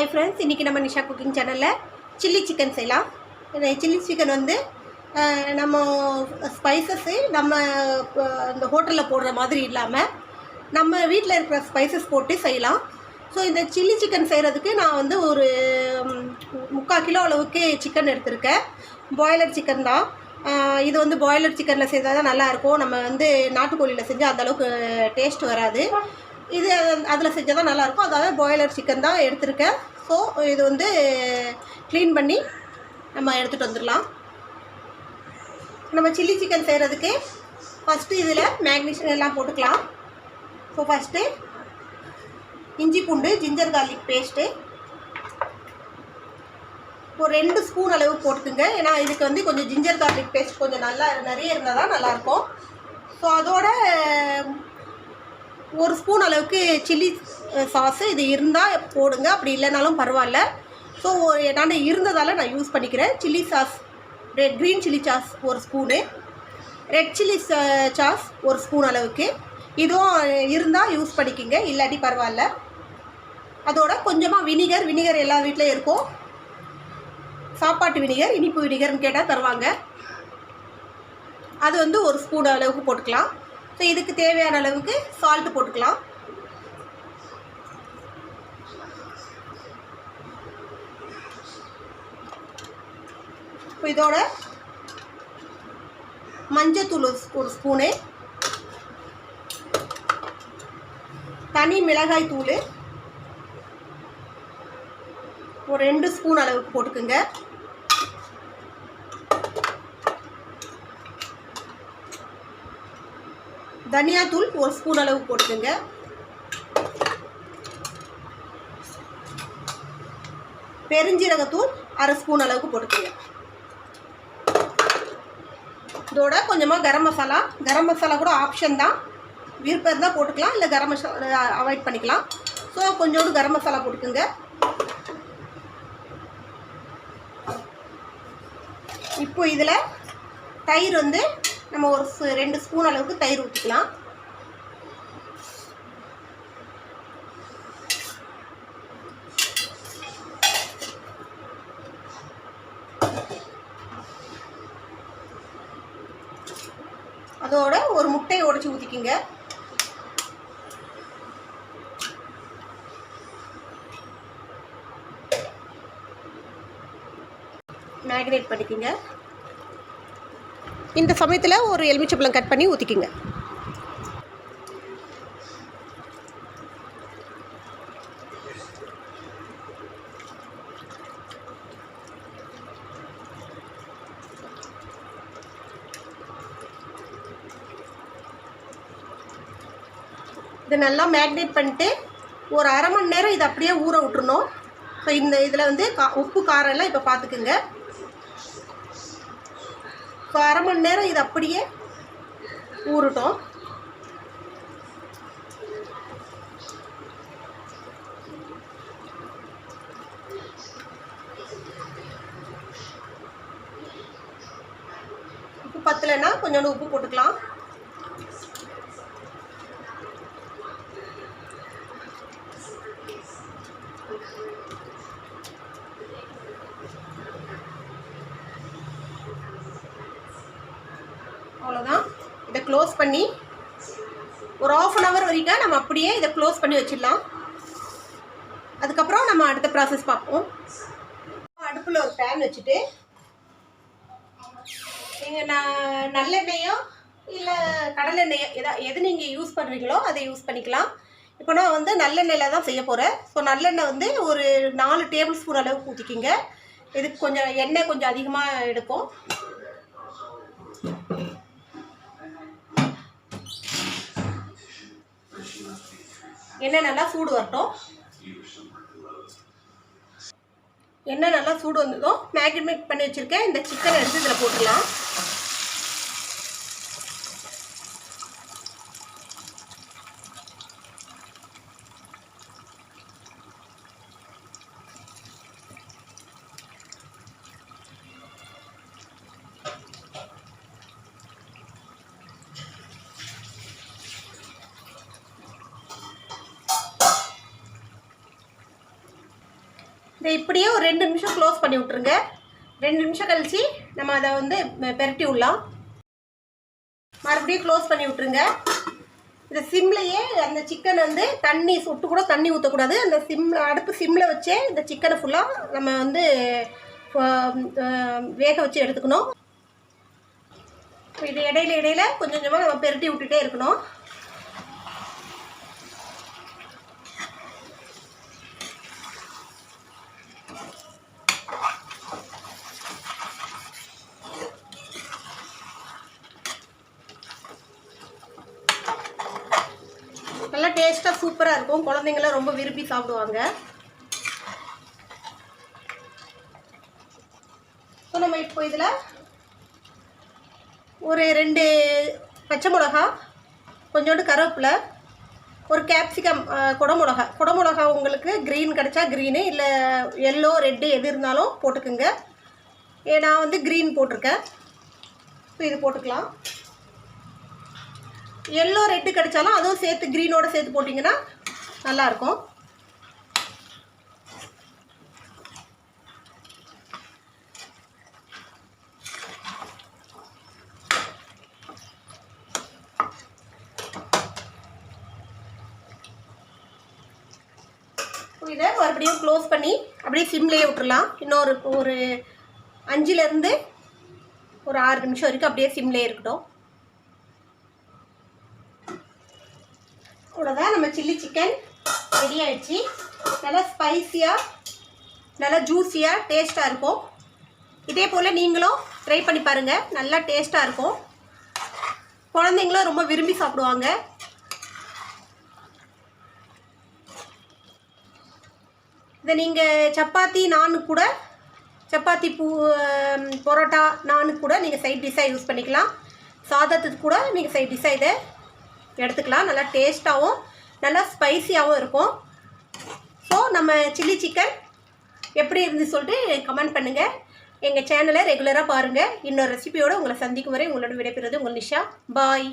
Hi friends, இன்றைக்கி நம்ம Nisha cooking சேனலில் சில்லி சிக்கன் செய்யலாம். சில்லி சிக்கன் வந்து நம்ம ஸ்பைசஸ்ஸு நம்ம இந்த ஹோட்டலில் போடுற மாதிரி இல்லாமல் நம்ம வீட்டில் இருக்கிற ஸ்பைசஸ் போட்டு செய்யலாம். ஸோ இந்த சில்லி சிக்கன் செய்கிறதுக்கு நான் வந்து ஒரு 3/4 கிலோ அளவுக்கு சிக்கன் எடுத்திருக்கேன். பாய்லர் சிக்கன் தான். இது வந்து பாய்லர் சிக்கனில் செய்தால் தான் நல்லாயிருக்கும். நம்ம வந்து நாட்டுக்கோழியில் செஞ்சால் அந்தளவுக்கு டேஸ்ட் வராது. இது அதில் செஞ்சால் தான் நல்லாயிருக்கும். அதாவது பாய்லர் சிக்கன் தான் எடுத்திருக்கேன். ஸோ இது வந்து க்ளீன் பண்ணி நம்ம எடுத்துகிட்டு வந்துடலாம். நம்ம சில்லி சிக்கன் செய்கிறதுக்கு ஃபஸ்ட்டு இதில் மேக்னேஷன் எல்லாம் போட்டுக்கலாம். ஸோ ஃபஸ்ட்டு இஞ்சி பூண்டு ஜிஞ்சர் கார்லிக் பேஸ்ட்டு ஒரு 2 ஸ்பூன் அளவு போட்டுக்குங்க. ஏன்னா இதுக்கு வந்து கொஞ்சம் ஜிஞ்சர் கார்லிக் பேஸ்ட் கொஞ்சம் நிறைய இருந்தால் தான் நல்லாயிருக்கும். ஸோ அதோட 1 ஸ்பூன் அளவுக்கு சில்லி சாஸு இது இருந்தால் போடுங்க, அப்படி இல்லைனாலும் பரவாயில்ல. ஸோ நான் இருந்ததால் நான் யூஸ் பண்ணிக்கிறேன். Chilli sauce, green chilli sauce 1 spoon, red chilli sauce 1 spoon அளவுக்கு. இதுவும் இருந்தால் யூஸ் பண்ணிக்கிங்க, இல்லாட்டி பரவாயில்ல. அதோட கொஞ்சமாக வினிகர் எல்லா வீட்லேயும் இருக்கும். சாப்பாட்டு வினிகர், இனிப்பு வினிகர்னு கேட்டால் தருவாங்க. அது வந்து 1 ஸ்பூன் அளவுக்கு போட்டுக்கலாம். ஸோ இதுக்கு தேவையான அளவுக்கு சால்ட்டு போட்டுக்கலாம். இப்போ இதோட மஞ்சத்தூள் 1 ஸ்பூனு, தனி மிளகாய் தூள் ஒரு 2 ஸ்பூன் அளவுக்கு போட்டுக்குங்க. தனியாத்தூள் 1 ஸ்பூன் அளவு போட்டுக்கோங்க. பெருஞ்சீரகத்தூள் 1/2 ஸ்பூன் அளவுக்கு போட்டுக்கோங்க. இதோட கொஞ்சமாக கரம் மசாலா கூட ஆப்ஷன் தான், விருப்பம் இருந்தால் போட்டுக்கலாம், இல்லை கரம் மசாலா அவாய்ட் பண்ணிக்கலாம். ஸோ கொஞ்சோண்டு கரம் மசாலா போட்டுக்கோங்க. இப்போ இதில் தயிர் வந்து நம்ம ஒரு 2 ஸ்பூன் அளவுக்கு தயிர் ஊற்றிக்கலாம். அதோட ஒரு முட்டையை உடைச்சி ஊற்றிக்கிங்க. மேக்னேட் பண்ணிக்கிங்க. இந்த சமயத்தில் ஒரு எலுமிச்சம்பழம் கட் பண்ணி ஊற்றிக்கிங்க. இதை நல்லா மேக்னேட் பண்ணிட்டு ஒரு 1/2 மணி நேரம் இதை அப்படியே ஊற விட்டுறணும். ஸோ இந்த இதில் வந்து உப்பு காரம் எல்லாம் இப்போ பார்த்துக்குங்க. ஸோ 1/2 மணி நேரம் இது அப்படியே ஊறட்டும். உப்பு பத்தலைன்னா கொஞ்சோண்டு உப்பு போட்டுக்கலாம். அவ்வளோதான். இதை க்ளோஸ் பண்ணி ஒரு 1/2 அன் ஹவர் வரைக்கும் நம்ம அப்படியே இதை க்ளோஸ் பண்ணி வச்சிடலாம். அதுக்கப்புறம் நம்ம அடுத்த ப்ராசஸ் பார்ப்போம். அடுப்பில் ஒரு பேன் வச்சுட்டு நீங்கள் நல்லெண்ணெயோ இல்லை கடலெண்ணெயோ எது நீங்கள் யூஸ் பண்ணுறீங்களோ அதை யூஸ் பண்ணிக்கலாம். இப்போ நான் வந்து நல்லெண்ணெயில் தான் செய்ய போகிறேன். ஸோ நல்லெண்ணெய் வந்து ஒரு 4 டேபிள் ஸ்பூன் அளவுக்கு ஊற்றிக்கிங்க. இதுக்கு கொஞ்சம் எண்ணெய் கொஞ்சம் அதிகமாக எடுக்கும். எண்ணெய் நல்லா சூடு வரட்டும். எண்ணெய் நல்லா சூடு வந்ததும் மேக்னேட் பண்ணி வச்சுருக்கேன் இந்த சிக்கனை எடுத்து இதில் போட்டுடலாம். இதை இப்படியே ஒரு 2 நிமிஷம் க்ளோஸ் பண்ணி விட்ருங்க. 2 நிமிஷம் கழித்து நம்ம அதை வந்து பெரட்டி விடலாம். மறுபடியும் க்ளோஸ் பண்ணி விட்ருங்க. இந்த சிம்லையே அந்த சிக்கன் வந்து தண்ணி சொட்டு கூட தண்ணி ஊற்றக்கூடாது. அந்த அடுப்பு சிம்மில் வச்சே இந்த சிக்கனை ஃபுல்லாக நம்ம வந்து வேக வச்சு எடுத்துக்கணும். இது இடையில கொஞ்சம் கொஞ்சமாக நம்ம பெரட்டி விட்டுட்டே இருக்கணும். நல்லா டேஸ்ட்டாக சூப்பராக இருக்கும். குழந்தைங்களாம் ரொம்ப விரும்பி சாப்பிடுவாங்க. ஸோ நம்ம இப்போ இதில் ஒரு 2 பச்சை மிளகா, கொஞ்சோண்டு கருவேப்பிலை, ஒரு கேப்சிகம், குடமிளகா உங்களுக்கு க்ரீன் கிடச்சா க்ரீனு, இல்லை எல்லோ ரெட்டு எது இருந்தாலும் போட்டுக்குங்க. நான் வந்து க்ரீன் போட்டிருக்கேன். ஸோ இது போட்டுக்கலாம். எல்லோ ரெட்டு கிடைச்சாலும் அதுவும் சேர்த்து க்ரீனோடு சேர்த்து போட்டிங்கன்னா நல்லாயிருக்கும். இதை மறுபடியும் க்ளோஸ் பண்ணி அப்படியே சிம்லேயே விட்டுடலாம். இன்னொரு ஒரு 5லேருந்து ஒரு 6 நிமிஷம் வரைக்கும் அப்படியே சிம்லேயே இருக்கட்டும். அவ்வளோதான், நம்ம சில்லி சிக்கன் ரெடி ஆகிடுச்சு. நல்லா ஸ்பைஸியாக, நல்லா ஜூஸியாக, டேஸ்ட்டாக இருக்கும். இதே போல் நீங்களும் ட்ரை பண்ணி பாருங்கள். நல்லா டேஸ்ட்டாக இருக்கும். குழந்தைங்களும் ரொம்ப விரும்பி சாப்பிடுவாங்க. இதை நீங்கள் சப்பாத்தி நானு கூட, சப்பாத்தி பரோட்டா நானு கூட நீங்கள் சைட் டிஷ்ஷாக யூஸ் பண்ணிக்கலாம். சாதத்துக்கு கூட நீங்கள் சைட் டிஷ்ஷாக இதை எடுத்துக்கலாம். நல்லா டேஸ்ட்டாகவும் நல்லா ஸ்பைஸியாகவும் இருக்கும். ஸோ நம்ம சில்லி சிக்கன் எப்படி இருந்து சொல்லிட்டு கமெண்ட் பண்ணுங்கள். எங்கள் சேனலை ரெகுலராக பாருங்கள். இன்னொரு ரெசிபியோடு உங்களை சந்திக்கும் வரை உங்களோட விடைபெறுவது உங்கள் நிஷா. பாய்.